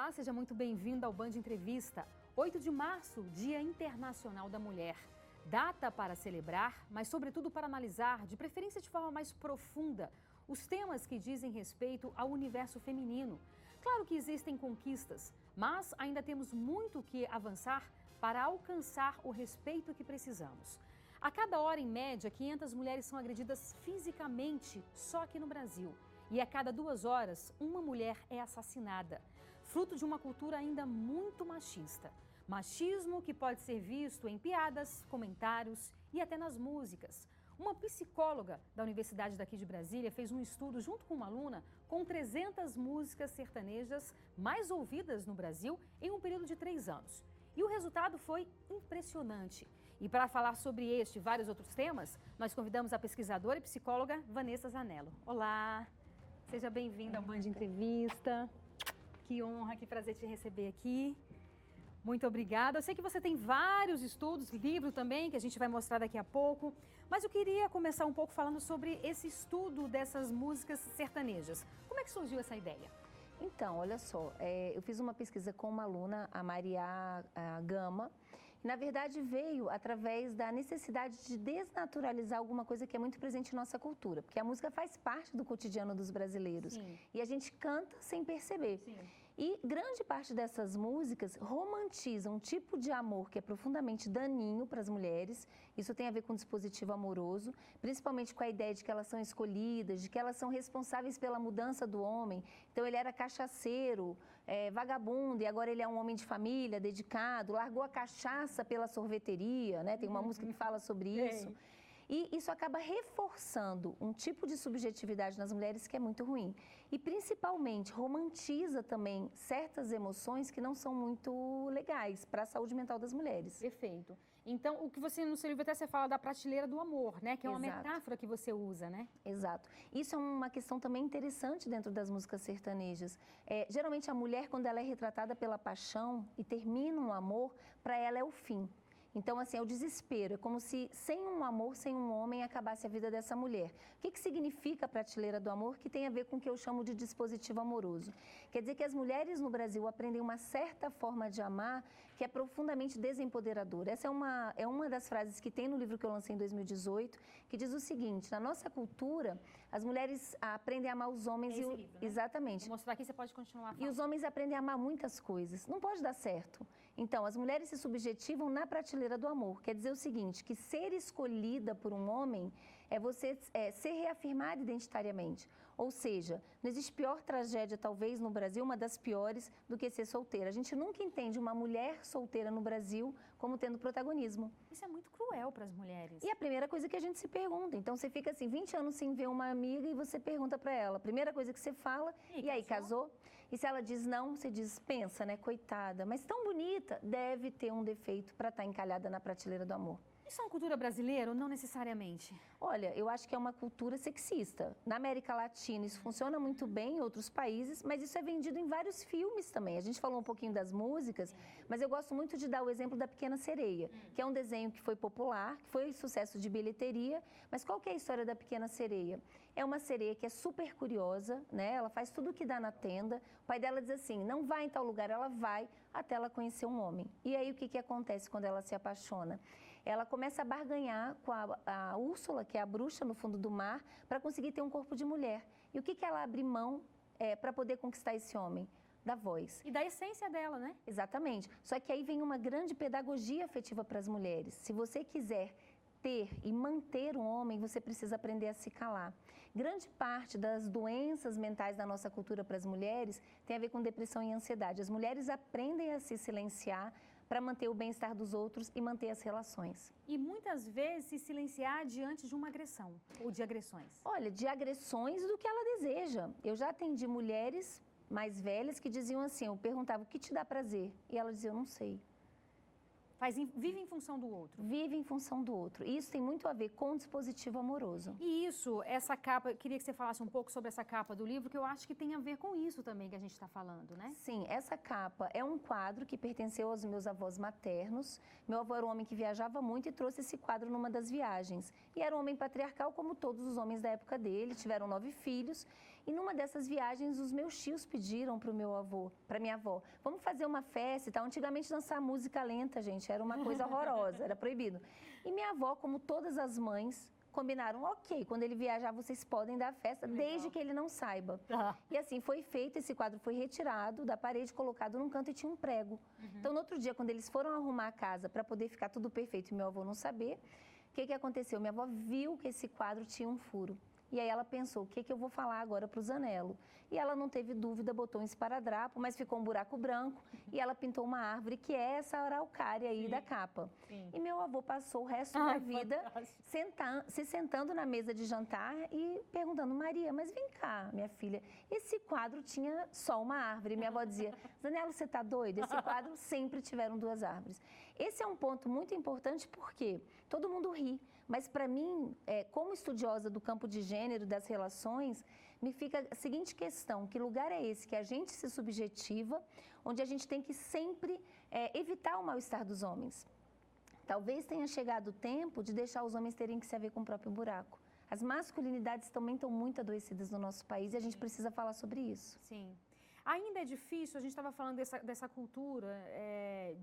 Olá, seja muito bem-vindo ao Band Entrevista. 8 de março, Dia Internacional da Mulher. Data para celebrar, mas sobretudo para analisar, de preferência de forma mais profunda, os temas que dizem respeito ao universo feminino. Claro que existem conquistas, mas ainda temos muito que avançar para alcançar o respeito que precisamos. A cada hora, em média, 500 mulheres são agredidas fisicamente só aqui no Brasil. E a cada 2 horas, uma mulher é assassinada, fruto de uma cultura ainda muito machista. Machismo que pode ser visto em piadas, comentários e até nas músicas. Uma psicóloga da Universidade daqui de Brasília fez um estudo junto com uma aluna com 300 músicas sertanejas mais ouvidas no Brasil em um período de 3 anos. E o resultado foi impressionante. E para falar sobre este e vários outros temas, nós convidamos a pesquisadora e psicóloga Vanessa Zanello. Olá! Seja bem-vinda ao Band Entrevista. Que honra, que prazer te receber aqui. Muito obrigada. Eu sei que você tem vários estudos, livro também, que a gente vai mostrar daqui a pouco. Mas eu queria começar um pouco falando sobre esse estudo dessas músicas sertanejas. Como é que surgiu essa ideia? Então, olha só, eu fiz uma pesquisa com uma aluna, a Maria Gama. Na verdade, veio através da necessidade de desnaturalizar alguma coisa que é muito presente em nossa cultura, porque a música faz parte do cotidiano dos brasileiros. Sim. E a gente canta sem perceber. Sim. E grande parte dessas músicas romantizam um tipo de amor que é profundamente daninho para as mulheres. Isso tem a ver com o dispositivo amoroso, principalmente com a ideia de que elas são escolhidas, de que elas são responsáveis pela mudança do homem. Então, ele era cachaceiro, vagabundo, e agora ele é um homem de família, dedicado, largou a cachaça pela sorveteria, né? Tem uma música que fala sobre isso. E isso acaba reforçando um tipo de subjetividade nas mulheres que é muito ruim. E, principalmente, romantiza também certas emoções que não são muito legais para a saúde mental das mulheres. Perfeito. Então, o que você, no seu livro até você fala da prateleira do amor, né? Que é uma metáfora que você usa, né? Exato. Isso é uma questão também interessante dentro das músicas sertanejas. Geralmente, a mulher, quando ela é retratada pela paixão e termina um amor, para ela é o fim. Então, assim, é o desespero. É como se sem um amor, sem um homem, acabasse a vida dessa mulher. O que significa a prateleira do amor? Que tem a ver com o que eu chamo de dispositivo amoroso. Quer dizer que as mulheres no Brasil aprendem uma certa forma de amar que é profundamente desempoderadora. Essa é uma das frases que tem no livro que eu lancei em 2018, que diz o seguinte: na nossa cultura, as mulheres aprendem a amar os homens livro, né? Exatamente. Vou mostrar aqui, você pode continuar falando. E os homens aprendem a amar muitas coisas. Não pode dar certo. Então, as mulheres se subjetivam na prateleira do amor. Quer dizer o seguinte, que ser escolhida por um homem é você ser reafirmada identitariamente. Ou seja, não existe pior tragédia, talvez, no Brasil, uma das piores, do que ser solteira. A gente nunca entende uma mulher solteira no Brasil como tendo protagonismo. Isso é muito cruel para as mulheres. E a primeira coisa que a gente se pergunta. Então, você fica assim, 20 anos sem ver uma amiga e você pergunta para ela. A primeira coisa que você fala, e aí, casou? E se ela diz não, você diz, pensa, né, coitada, mas tão bonita, deve ter um defeito para estar encalhada na prateleira do amor. Isso é uma cultura brasileira ou não necessariamente? Olha, eu acho que é uma cultura sexista. Na América Latina isso funciona muito bem em outros países, mas isso é vendido em vários filmes também. A gente falou um pouquinho das músicas, mas eu gosto muito de dar o exemplo da Pequena Sereia, que é um desenho que foi popular, que foi sucesso de bilheteria, mas qual que é a história da Pequena Sereia? É uma sereia que é super curiosa, né? Ela faz tudo o que dá na tenda. O pai dela diz assim, não vai em tal lugar, ela vai até ela conhecer um homem. E aí o que acontece quando ela se apaixona? Ela começa a barganhar com a Úrsula, que é a bruxa no fundo do mar, para conseguir ter um corpo de mulher. E o que ela abre mão para poder conquistar esse homem? Da voz. E da essência dela, né? Exatamente. Só que aí vem uma grande pedagogia afetiva para as mulheres. Se você quiser ter e manter um homem, você precisa aprender a se calar. Grande parte das doenças mentais da nossa cultura para as mulheres tem a ver com depressão e ansiedade. As mulheres aprendem a se silenciar para manter o bem-estar dos outros e manter as relações. E muitas vezes se silenciar diante de uma agressão ou de agressões. Olha, de agressões do que ela deseja. Eu já atendi mulheres mais velhas que diziam assim, eu perguntava, o que te dá prazer? E ela dizia, eu não sei. Vive em função do outro. Vive em função do outro. E isso tem muito a ver com o dispositivo amoroso. E isso, essa capa, eu queria que você falasse um pouco sobre essa capa do livro, que eu acho que tem a ver com isso também que a gente está falando, né? Sim, essa capa é um quadro que pertenceu aos meus avós maternos. Meu avô era um homem que viajava muito e trouxe esse quadro numa das viagens. E era um homem patriarcal, como todos os homens da época dele, tiveram 9 filhos. E numa dessas viagens, os meus tios pediram para o meu avô, para minha avó, vamos fazer uma festa e tal. Antigamente, dançar música lenta, gente, era uma coisa horrorosa, era proibido. E minha avó, como todas as mães, combinaram, ok, quando ele viajar, vocês podem dar festa, desde que ele não saiba. E assim, foi feito, esse quadro foi retirado da parede, colocado num canto e tinha um prego. Então, no outro dia, quando eles foram arrumar a casa para poder ficar tudo perfeito e meu avô não saber, o que aconteceu? Minha avó viu que esse quadro tinha um furo. E aí ela pensou, o que eu vou falar agora para o Zanello? E ela não teve dúvida, botou um esparadrapo, mas ficou um buraco branco e ela pintou uma árvore, que é essa araucária aí da capa. E meu avô passou o resto da vida se sentando na mesa de jantar e perguntando, Maria, mas vem cá, minha filha, esse quadro tinha só uma árvore. Minha avó dizia, Zanello, você está doido? Esse quadro sempre tiveram duas árvores. Esse é um ponto muito importante porque todo mundo ri, mas para mim, como estudiosa do campo de gênero, das relações, me fica a seguinte questão, que lugar é esse que a gente se subjetiva, onde a gente tem que sempre evitar o mal-estar dos homens? Talvez tenha chegado o tempo de deixar os homens terem que se haver com o próprio buraco. As masculinidades também estão muito adoecidas no nosso país e a gente precisa falar sobre isso. Sim. Ainda é difícil, a gente estava falando dessa cultura,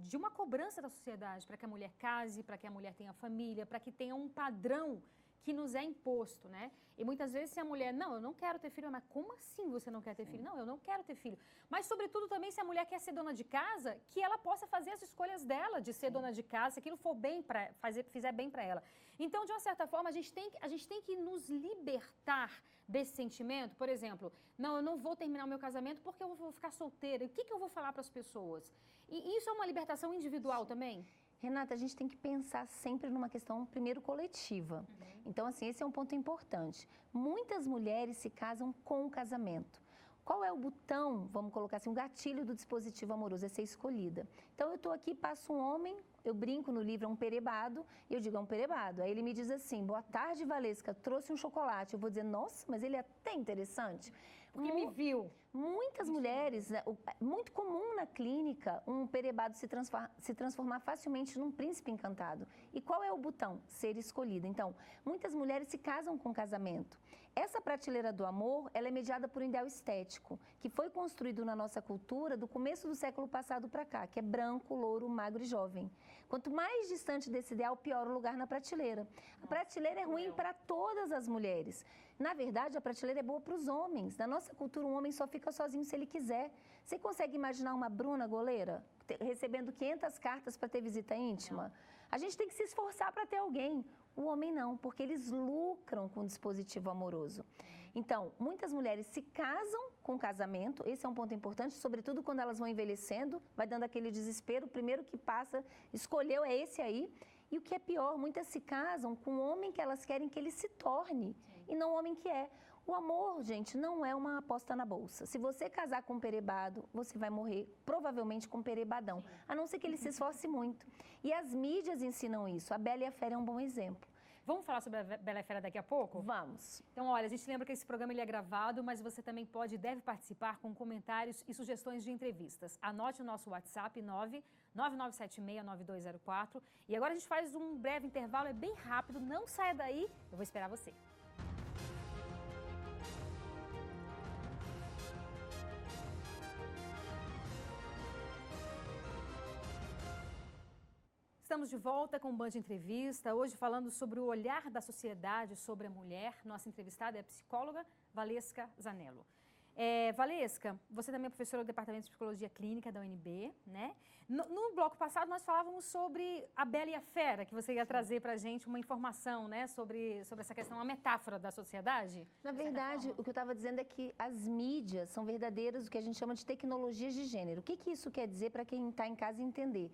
de uma cobrança da sociedade para que a mulher case, para que a mulher tenha família, para que tenha um padrão que nos é imposto, né? E muitas vezes se a mulher, não, eu não quero ter filho, mas como assim você não quer ter filho? Não, eu não quero ter filho. Mas sobretudo também se a mulher quer ser dona de casa, que ela possa fazer as escolhas dela de ser dona de casa, se aquilo for bem para fizer bem para ela. Então, de uma certa forma, a gente tem que nos libertar desse sentimento. Por exemplo, não, eu não vou terminar o meu casamento porque eu vou ficar solteira. O que eu vou falar para as pessoas? E isso é uma libertação individual também? Renata, a gente tem que pensar sempre numa questão, primeiro, coletiva. Então, assim, esse é um ponto importante. Muitas mulheres se casam com o casamento. Qual é o botão, vamos colocar assim, o gatilho do dispositivo amoroso? É ser escolhida. Então, eu estou aqui, passo um homem, eu brinco no livro, é um perebado, e eu digo, é um perebado. Aí ele me diz assim, boa tarde, Valesca, trouxe um chocolate. Eu vou dizer, nossa, mas ele é até interessante. Porque me viu. Muitas mulheres, muito comum na clínica, um perebado se transformar facilmente num príncipe encantado. E qual é o botão? Ser escolhida. Então, muitas mulheres se casam com casamento. Essa prateleira do amor, ela é mediada por um ideal estético, que foi construído na nossa cultura do começo do século passado para cá, que é branco, louro, magro e jovem. Quanto mais distante desse ideal, pior o lugar na prateleira. A prateleira é ruim para todas as mulheres. Na verdade, a prateleira é boa para os homens. Na nossa cultura, um homem só fica sozinho se ele quiser. Você consegue imaginar uma Bruna goleira recebendo 500 cartas para ter visita íntima? Não. A gente tem que se esforçar para ter alguém. O homem não, porque eles lucram com o dispositivo amoroso. Então, muitas mulheres se casam com casamento, esse é um ponto importante, sobretudo quando elas vão envelhecendo, vai dando aquele desespero, o primeiro que passa, escolheu é esse aí. E o que é pior, muitas se casam com o homem que elas querem que ele se torne, e não o homem que é. O amor, gente, não é uma aposta na bolsa. Se você casar com um perebado, você vai morrer provavelmente com um perebadão, a não ser que ele se esforce muito. E as mídias ensinam isso. A Bela e a Fera é um bom exemplo. Vamos falar sobre a Bela e a Fera daqui a pouco? Vamos. Então, olha, a gente lembra que esse programa ele é gravado, mas você também pode e deve participar com comentários e sugestões de entrevistas. Anote o nosso WhatsApp 999769204. E agora a gente faz um breve intervalo, é bem rápido, não saia daí, eu vou esperar você. Estamos de volta com o Band Entrevista, hoje falando sobre o olhar da sociedade sobre a mulher. Nossa entrevistada é a psicóloga Valesca Zanello. Valesca, você também é professora do Departamento de Psicologia Clínica da UNB, né? No bloco passado nós falávamos sobre a Bela e a Fera, que você ia trazer para a gente uma informação, né, sobre essa questão, uma metáfora da sociedade. Na verdade, o que eu estava dizendo é que as mídias são verdadeiras, o que a gente chama de tecnologias de gênero. O que isso quer dizer para quem está em casa entender?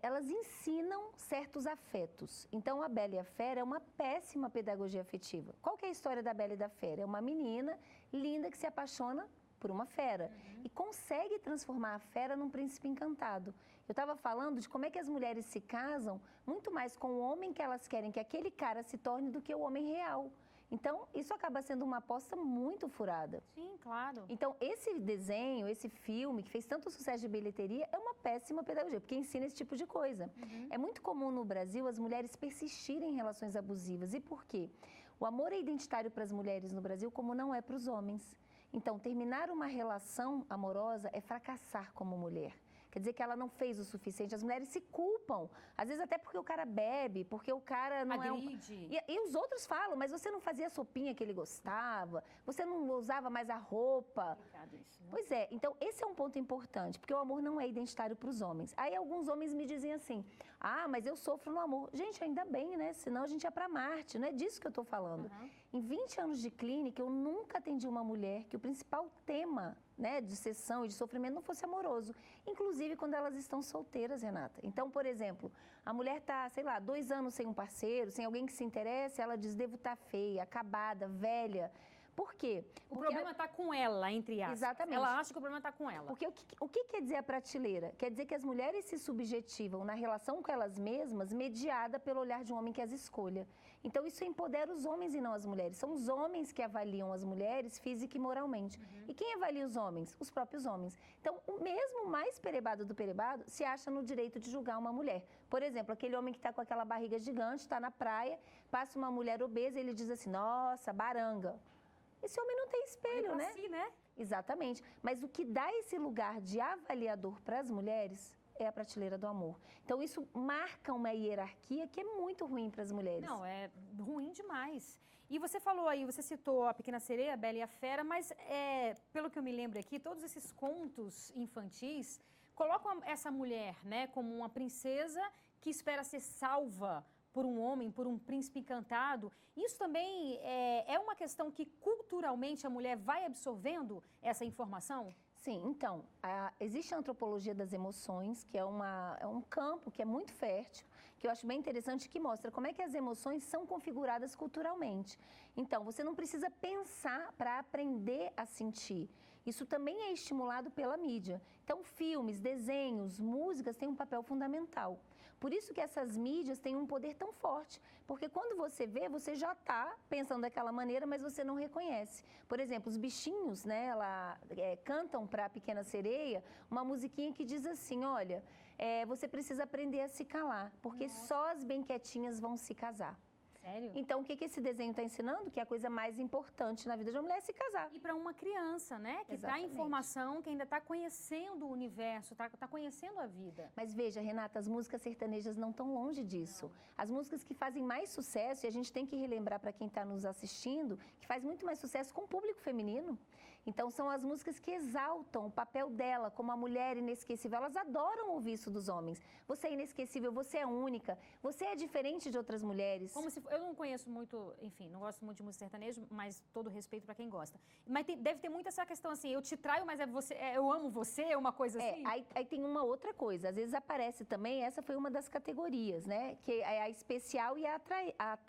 Elas ensinam certos afetos. Então, a Bela e a Fera é uma péssima pedagogia afetiva. Qual que é a história da Bela e da Fera? É uma menina linda que se apaixona por uma fera e consegue transformar a fera num príncipe encantado. Eu estava falando de como é que as mulheres se casam muito mais com o homem que elas querem que aquele cara se torne do que o homem real. Então, isso acaba sendo uma aposta muito furada. Sim, claro. Então, esse desenho, esse filme, que fez tanto sucesso de bilheteria, é uma péssima pedagogia, porque ensina esse tipo de coisa. É muito comum no Brasil as mulheres persistirem em relações abusivas. E por quê? O amor é identitário para as mulheres no Brasil, como não é para os homens. Então, terminar uma relação amorosa é fracassar como mulher. Quer dizer que ela não fez o suficiente. As mulheres se culpam. Às vezes até porque o cara bebe, porque o cara não agride. E os outros falam, mas você não fazia a sopinha que ele gostava, você não usava mais a roupa. Complicado isso, né? Pois é, então esse é um ponto importante, porque o amor não é identitário para os homens. Aí alguns homens me dizem assim, mas eu sofro no amor. Gente, ainda bem, né? Senão a gente ia para Marte, não é disso que eu estou falando. Em 20 anos de clínica, eu nunca atendi uma mulher que o principal tema, né, de sessão e de sofrimento não fosse amoroso. Inclusive quando elas estão solteiras, Renata. Então, por exemplo, a mulher está, sei lá, 2 anos sem um parceiro, sem alguém que se interesse, ela diz, devo estar feia, acabada, velha. Por quê? O problema está com ela, entre aspas. Exatamente. Ela acha que o problema está com ela. Porque o que quer dizer a prateleira? Quer dizer que as mulheres se subjetivam na relação com elas mesmas, mediada pelo olhar de um homem que as escolha. Então, isso empodera os homens e não as mulheres. São os homens que avaliam as mulheres física e moralmente. E quem avalia os homens? Os próprios homens. Então, o mesmo mais perebado do perebado se acha no direito de julgar uma mulher. Por exemplo, aquele homem que está com aquela barriga gigante, está na praia, passa uma mulher obesa e ele diz assim, nossa, baranga. Esse homem não tem espelho, né? Si, né? Exatamente. Mas o que dá esse lugar de avaliador para as mulheres é a prateleira do amor. Então, isso marca uma hierarquia que é muito ruim para as mulheres. Não, é ruim demais. E você falou aí, você citou a Pequena Sereia, a Bela e a Fera, mas pelo que eu me lembro aqui, todos esses contos infantis colocam essa mulher, né, como uma princesa que espera ser salva por um homem, por um príncipe encantado. Isso também é uma questão que culturalmente a mulher vai absorvendo essa informação? Sim, então, existe a antropologia das emoções, que é um campo que é muito fértil, que eu acho bem interessante, que mostra como é que as emoções são configuradas culturalmente. Então, você não precisa pensar para aprender a sentir. Isso também é estimulado pela mídia. Então, filmes, desenhos, músicas têm um papel fundamental. Por isso que essas mídias têm um poder tão forte, porque quando você vê, você já está pensando daquela maneira, mas você não reconhece. Por exemplo, os bichinhos, né, cantam para a Pequena Sereia uma musiquinha que diz assim, olha, você precisa aprender a se calar, porque só as bem quietinhas vão se casar. Sério? Então, o que esse desenho está ensinando? Que a coisa mais importante na vida de uma mulher é se casar. E para uma criança, né? Que está em formação, que ainda está conhecendo o universo, está conhecendo a vida. Mas veja, Renata, as músicas sertanejas não estão longe disso. Não. As músicas que fazem mais sucesso, e a gente tem que relembrar para quem está nos assistindo, que faz muito mais sucesso com o público feminino. Então, são as músicas que exaltam o papel dela como a mulher inesquecível. Elas adoram ouvir isso dos homens. Você é inesquecível, você é única, você é diferente de outras mulheres. Como se eu não conheço muito, enfim, não gosto muito de música sertaneja, mas todo respeito para quem gosta. Mas deve ter muito essa questão assim, eu te traio, mas eu amo você, é uma coisa assim? Aí tem uma outra coisa, às vezes aparece também, essa foi uma das categorias, né? Que é a especial e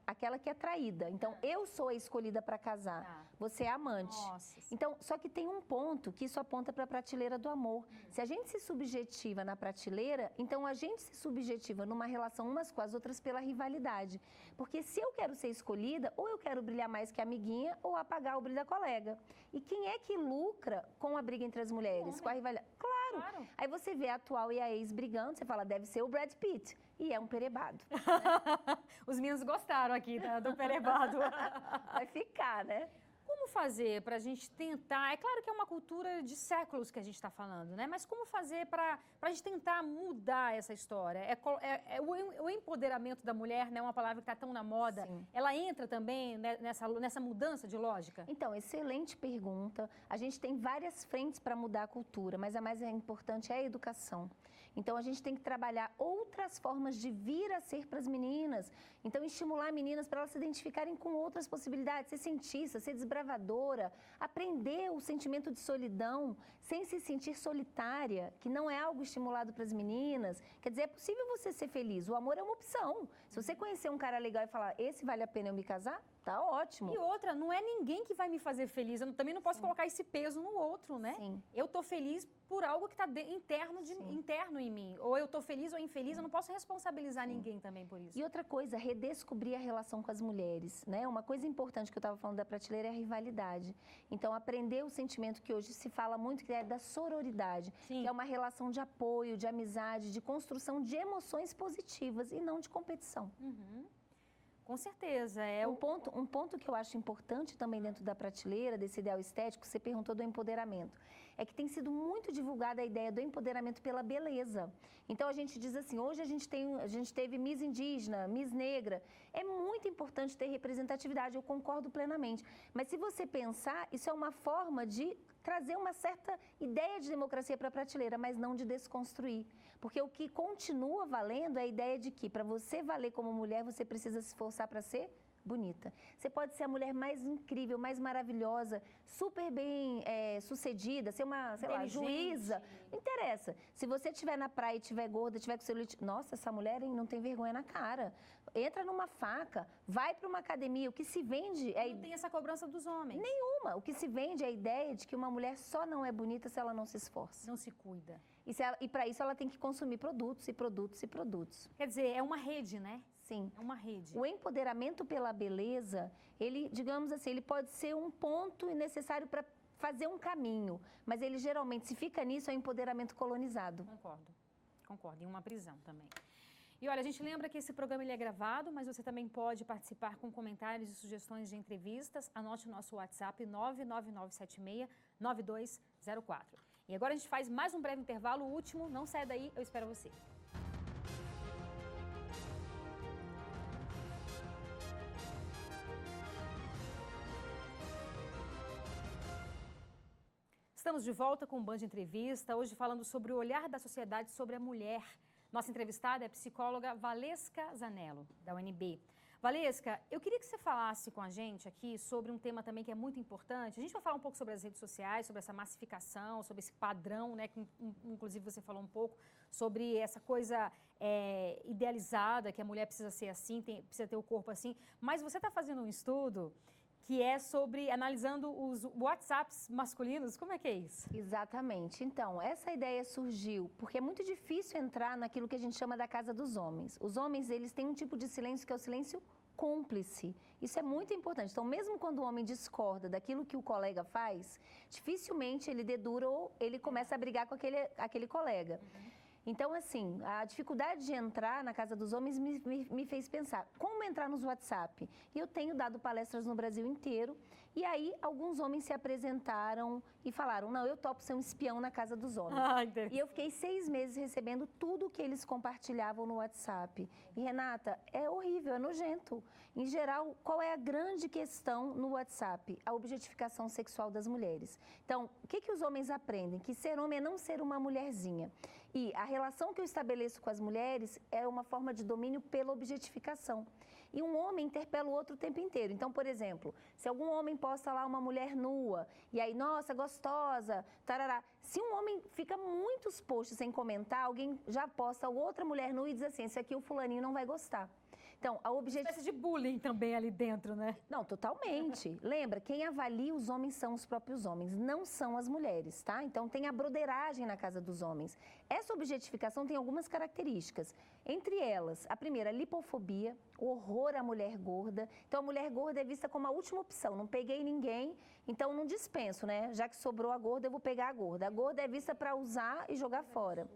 aquela que é traída. Então, eu sou a escolhida para casar, você é a amante. Nossa. Então, só que tem um ponto que isso aponta para a prateleira do amor. Se a gente se subjetiva na prateleira, então a gente se subjetiva numa relação umas com as outras pela rivalidade. Porque se eu quero ser escolhida, ou eu quero brilhar mais que a amiguinha, ou apagar o brilho da colega. E quem é que lucra com a briga entre as mulheres, com a rivalidade? Claro! Aí você vê a atual e a ex brigando, você fala, deve ser o Brad Pitt. E é um perebado. Né? Os meninos gostaram aqui do perebado. Vai ficar, né? Como fazer para a gente tentar... É claro que é uma cultura de séculos que a gente está falando, né? Mas como fazer para a gente tentar mudar essa história? O empoderamento da mulher, né? Uma palavra que está tão na moda. Sim. Ela entra também nessa mudança de lógica? Então, excelente pergunta. A gente tem várias frentes para mudar a cultura, mas a mais importante é a educação. Então, a gente tem que trabalhar outras formas de vir a ser para as meninas. Então, estimular meninas para elas se identificarem com outras possibilidades, ser cientista, ser desbravadora, aprender o sentimento de solidão, sem se sentir solitária, que não é algo estimulado para as meninas. Quer dizer, é possível você ser feliz, o amor é uma opção. Se você conhecer um cara legal e falar, esse vale a pena eu me casar, tá ótimo. E outra, não é ninguém que vai me fazer feliz, eu também não posso colocar esse peso no outro, né? Sim. Eu tô feliz por algo que está interno em mim. Ou eu tô feliz ou infeliz, eu não posso responsabilizar ninguém também por isso. E outra coisa, redescobrir a relação com as mulheres, né? Uma coisa importante que eu estava falando da prateleira é a rivalidade. Então, aprender o sentimento que hoje se fala muito, que é da sororidade, que é uma relação de apoio, de amizade, de construção de emoções positivas e não de competição. Com certeza. Um ponto que eu acho importante também dentro da prateleira, desse ideal estético, você perguntou do empoderamento, é que tem sido muito divulgada a ideia do empoderamento pela beleza. Então, a gente diz assim, hoje a gente teve Miss Indígena, Miss Negra. É muito importante ter representatividade, eu concordo plenamente. Mas se você pensar, isso é uma forma de trazer uma certa ideia de democracia para a prateleira, mas não de desconstruir. Porque o que continua valendo é a ideia de que, para você valer como mulher, você precisa se esforçar para ser bonita. Você pode ser a mulher mais incrível, mais maravilhosa, super bem sucedida, ser uma, sei lá, juíza. Não interessa. Se você estiver na praia e estiver gorda, estiver com celulite, nossa, essa mulher não tem vergonha na cara. Entra numa faca, vai para uma academia. O que se vende é... Não tem essa cobrança dos homens. Nenhuma. O que se vende é a ideia de que uma mulher só não é bonita se ela não se esforça. Não se cuida. E para isso ela tem que consumir produtos e produtos e produtos. Quer dizer, é uma rede, né? Sim. É uma rede. O empoderamento pela beleza, ele, digamos assim, ele pode ser um ponto necessário para fazer um caminho, mas ele geralmente, se fica nisso, é um empoderamento colonizado. Concordo. E uma prisão também. E olha, a gente lembra que esse programa ele é gravado, mas você também pode participar com comentários e sugestões de entrevistas. Anote o nosso WhatsApp 99976-9204. E agora a gente faz mais um breve intervalo, o último. Não saia daí, eu espero você. Estamos de volta com o Band Entrevista, hoje falando sobre o olhar da sociedade sobre a mulher. Nossa entrevistada é a psicóloga Valesca Zanello, da UNB. Valesca, eu queria que você falasse com a gente aqui sobre um tema também que é muito importante. A gente vai falar um pouco sobre as redes sociais, sobre essa massificação, sobre esse padrão, né, que inclusive você falou um pouco, sobre essa coisa idealizada, que a mulher precisa ser assim, precisa ter o corpo assim. Mas você está fazendo um estudo que é sobre, analisando os WhatsApps masculinos, como é que é isso? Exatamente. Então, essa ideia surgiu porque é muito difícil entrar naquilo que a gente chama da casa dos homens. Os homens, eles têm um tipo de silêncio que é o silêncio cúmplice. Isso é muito importante. Então, mesmo quando o homem discorda daquilo que o colega faz, dificilmente ele dedura ou ele começa a brigar com aquele colega. Então, assim, a dificuldade de entrar na casa dos homens me fez pensar, como entrar nos WhatsApp? E eu tenho dado palestras no Brasil inteiro, e aí alguns homens se apresentaram e falaram, não, eu topo ser um espião na casa dos homens. E eu fiquei 6 meses recebendo tudo que eles compartilhavam no WhatsApp. E, Renata, é horrível, é nojento. Em geral, qual é a grande questão no WhatsApp? A objetificação sexual das mulheres. Então, o que os homens aprendem? Que ser homem é não ser uma mulherzinha. E a relação que eu estabeleço com as mulheres é uma forma de domínio pela objetificação. E um homem interpela o outro o tempo inteiro. Então, por exemplo, se algum homem posta lá uma mulher nua, e aí, nossa, gostosa, tarará. Se um homem fica muitos posts sem comentar, alguém já posta outra mulher nua e diz assim, esse aqui o fulaninho não vai gostar. Então, a objetificação... Uma espécie de bullying também ali dentro, né? Não, totalmente. Lembra, quem avalia os homens são os próprios homens, não são as mulheres, tá? Então, tem a broderagem na casa dos homens. Essa objetificação tem algumas características. Entre elas, a primeira, a lipofobia, o horror à mulher gorda. Então, a mulher gorda é vista como a última opção. Não peguei ninguém, então não dispenso, né? Já que sobrou a gorda, eu vou pegar a gorda. A gorda é vista para usar e jogar fora.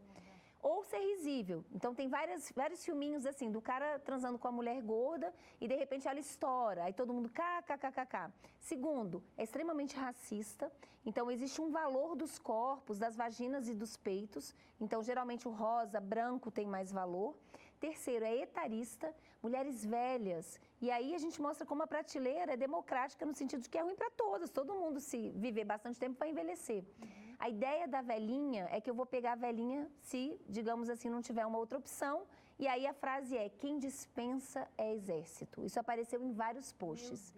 Ou ser risível. Então, tem vários filminhos assim, do cara transando com a mulher gorda e, de repente, ela estoura. Aí todo mundo, kkkk. Segundo, é extremamente racista. Então, existe um valor dos corpos, das vaginas e dos peitos. Então, geralmente, o rosa, branco tem mais valor. Terceiro, é etarista, mulheres velhas. E aí a gente mostra como a prateleira é democrática no sentido de que é ruim para todas. Todo mundo, se viver bastante tempo, vai envelhecer. A ideia da velhinha é que eu vou pegar a velhinha se, digamos assim, não tiver uma outra opção. E aí a frase é, quem dispensa é exército. Isso apareceu em vários posts.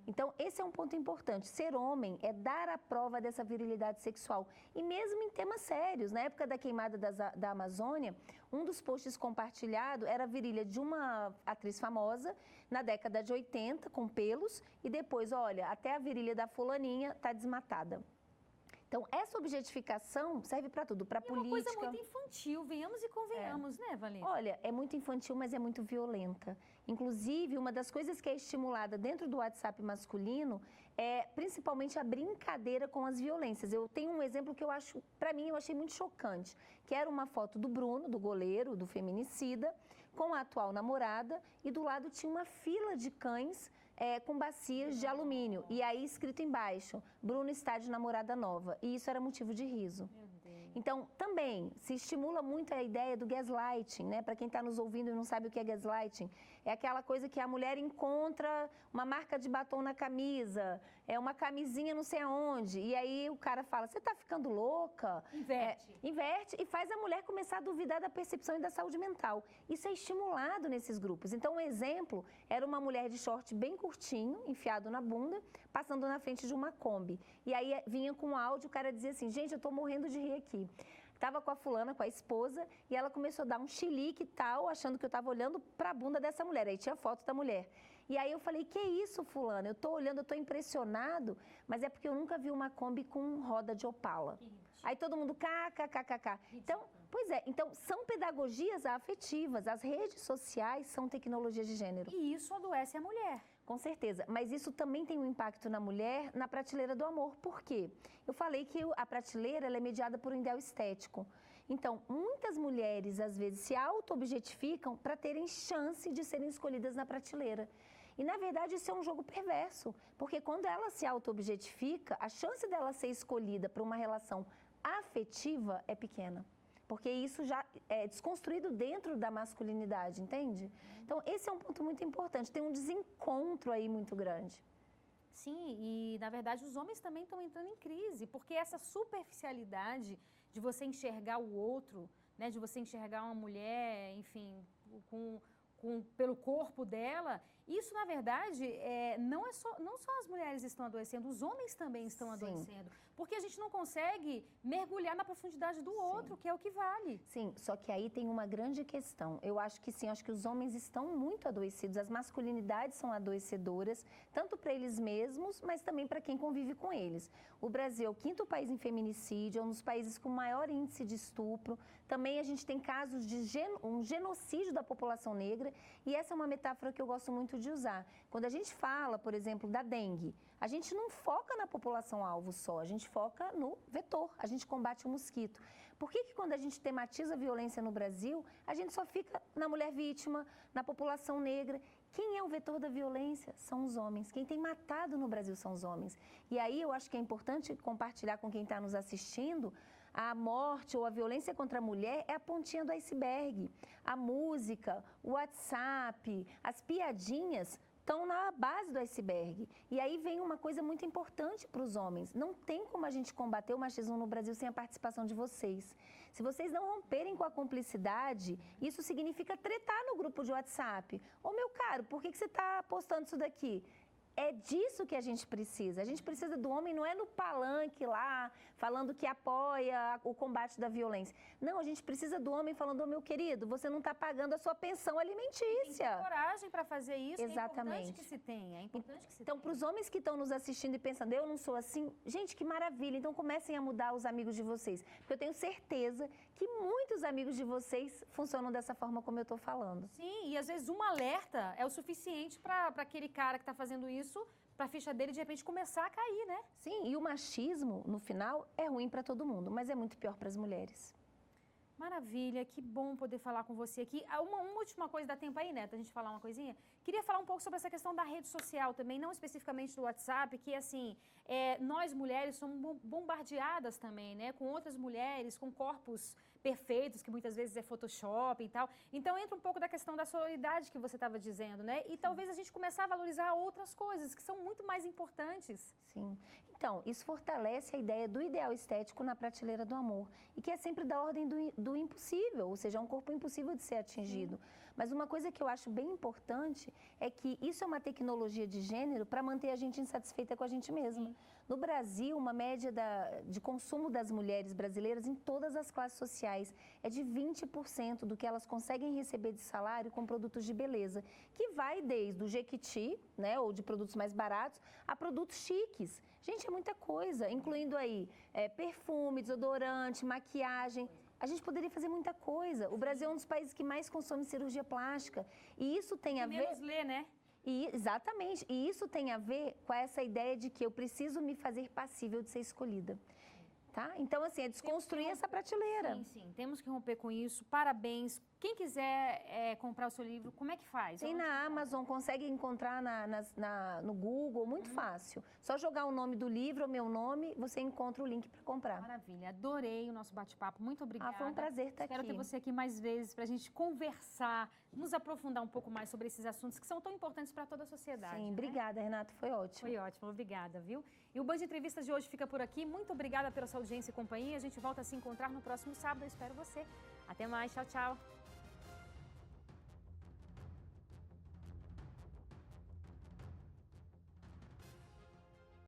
Então, esse é um ponto importante. Ser homem é dar a prova dessa virilidade sexual. E mesmo em temas sérios. Na época da queimada da Amazônia, um dos posts compartilhado era a virilha de uma atriz famosa, na década de 80, com pelos. E depois, olha, até a virilha da fulaninha está desmatada. Então, essa objetificação serve para tudo, para política. É uma coisa muito infantil, venhamos e convenhamos, né, Valesca? Olha, é muito infantil, mas é muito violenta. Inclusive, uma das coisas que é estimulada dentro do WhatsApp masculino é principalmente a brincadeira com as violências. Eu tenho um exemplo que eu acho, para mim, eu achei muito chocante, que era uma foto do Bruno, do goleiro, do feminicida, com a atual namorada e do lado tinha uma fila de cães com bacias de alumínio. E aí escrito embaixo, Bruno está de namorada nova. E isso era motivo de riso. Então, também se estimula muito a ideia do gaslighting, né? Para quem está nos ouvindo e não sabe o que é gaslighting, é aquela coisa que a mulher encontra uma marca de batom na camisa, uma camisinha não sei aonde, e aí o cara fala, você está ficando louca? Inverte e faz a mulher começar a duvidar da percepção e da saúde mental. Isso é estimulado nesses grupos. Então, um exemplo era uma mulher de short bem curtinho, enfiado na bunda, passando na frente de uma Kombi. E aí vinha com áudio, o cara dizia assim, gente, eu estou morrendo de rir aqui. Estava com a fulana, com a esposa, e ela começou a dar um chilique e tal, achando que eu estava olhando para a bunda dessa mulher. Aí tinha foto da mulher. E aí eu falei, que isso, fulana? Eu estou olhando, eu estou impressionado, mas é porque eu nunca vi uma Kombi com roda de Opala. Aí todo mundo, kkkk. Então, pois é, então são pedagogias afetivas, as redes sociais são tecnologias de gênero. E isso adoece a mulher. Com certeza, mas isso também tem um impacto na mulher, na prateleira do amor. Por quê? Eu falei que a prateleira ela é mediada por um ideal estético. Então, muitas mulheres, às vezes, se auto-objetificam para terem chance de serem escolhidas na prateleira. E, na verdade, isso é um jogo perverso, porque quando ela se auto-objetifica, a chance dela ser escolhida para uma relação afetiva é pequena. Porque isso já é desconstruído dentro da masculinidade, entende? Então, esse é um ponto muito importante. Tem um desencontro aí muito grande. Sim, e na verdade os homens também estão entrando em crise, porque essa superficialidade de você enxergar o outro, né, de você enxergar uma mulher, enfim, pelo corpo dela, isso na verdade não só as mulheres estão adoecendo, os homens também estão adoecendo, porque a gente não consegue mergulhar na profundidade do outro, que é o que vale. Sim, só que aí tem uma grande questão. Eu acho que sim, acho que os homens estão muito adoecidos, as masculinidades são adoecedoras, tanto para eles mesmos, mas também para quem convive com eles. O Brasil é o 5º país em feminicídio, é um dos países com maior índice de estupro. Também a gente tem casos de um genocídio da população negra, e essa é uma metáfora que eu gosto muito de usar. Quando a gente fala, por exemplo, da dengue, a gente não foca na população-alvo só, a gente foca no vetor, a gente combate o mosquito. Por que quando a gente tematiza a violência no Brasil, a gente só fica na mulher vítima, na população negra? Quem é o vetor da violência? São os homens. Quem tem matado no Brasil são os homens. E aí eu acho que é importante compartilhar com quem está nos assistindo, a morte ou a violência contra a mulher é a pontinha do iceberg. A música, o WhatsApp, as piadinhas estão na base do iceberg. E aí vem uma coisa muito importante para os homens. Não tem como a gente combater o machismo no Brasil sem a participação de vocês. Se vocês não romperem com a cumplicidade, isso significa tretar no grupo de WhatsApp. Ô, meu caro, por que você está postando isso daqui? É disso que a gente precisa. A gente precisa do homem, não é no palanque lá, falando que apoia o combate da violência. Não, a gente precisa do homem falando, ô meu querido, você não está pagando a sua pensão alimentícia. Tem coragem para fazer isso. Exatamente. É importante que se tenha. É importante que se então, para os homens que estão nos assistindo e pensando, eu não sou assim, gente, que maravilha. Então, comecem a mudar os amigos de vocês. Porque eu tenho certeza que muitos amigos de vocês funcionam dessa forma como eu estou falando. Sim, e às vezes um alerta é o suficiente para aquele cara que está fazendo isso, para a ficha dele, de repente, começar a cair, né? Sim, e o machismo, no final, é ruim para todo mundo, mas é muito pior para as mulheres. Maravilha, que bom poder falar com você aqui. Uma última coisa, dá tempo aí, né, da gente falar uma coisinha? Queria falar um pouco sobre essa questão da rede social também, não especificamente do WhatsApp, que, assim, nós mulheres somos bombardeadas também, né, com outras mulheres, com corpos perfeitos, que muitas vezes é Photoshop e tal. Então, entra um pouco da questão da sororidade que você estava dizendo, né? E talvez a gente começar a valorizar outras coisas que são muito mais importantes. Sim. Então, isso fortalece a ideia do ideal estético na prateleira do amor. E que é sempre da ordem do impossível, ou seja, é um corpo impossível de ser atingido. Sim. Mas uma coisa que eu acho bem importante é que isso é uma tecnologia de gênero para manter a gente insatisfeita com a gente mesma. Sim. No Brasil, uma média de consumo das mulheres brasileiras em todas as classes sociais é de 20% do que elas conseguem receber de salário com produtos de beleza, que vai desde o Jequiti, né, ou de produtos mais baratos, a produtos chiques. Gente, é muita coisa, incluindo aí perfume, desodorante, maquiagem. A gente poderia fazer muita coisa. O Brasil é um dos países que mais consome cirurgia plástica. E isso tem a ver... menos lê, né? Exatamente. E isso tem a ver com essa ideia de que eu preciso me fazer passível de ser escolhida. Tá? Então, assim, é desconstruir essa prateleira. Sim, sim. Temos que romper com isso. Parabéns Quem quiser comprar o seu livro, como é que faz? Tem na Amazon, consegue encontrar no Google, muito fácil. Só jogar o nome do livro, o meu nome, você encontra o link para comprar. Maravilha, adorei o nosso bate-papo, muito obrigada. Foi um prazer estar aqui. Espero ter você aqui mais vezes para a gente conversar, nos aprofundar um pouco mais sobre esses assuntos que são tão importantes para toda a sociedade. Sim, né? Obrigada, Renata, foi ótimo. Foi ótimo, obrigada, viu? E o Band Entrevistas de hoje fica por aqui. Muito obrigada pela sua audiência e companhia. A gente volta a se encontrar no próximo sábado. Eu espero você. Até mais, tchau, tchau.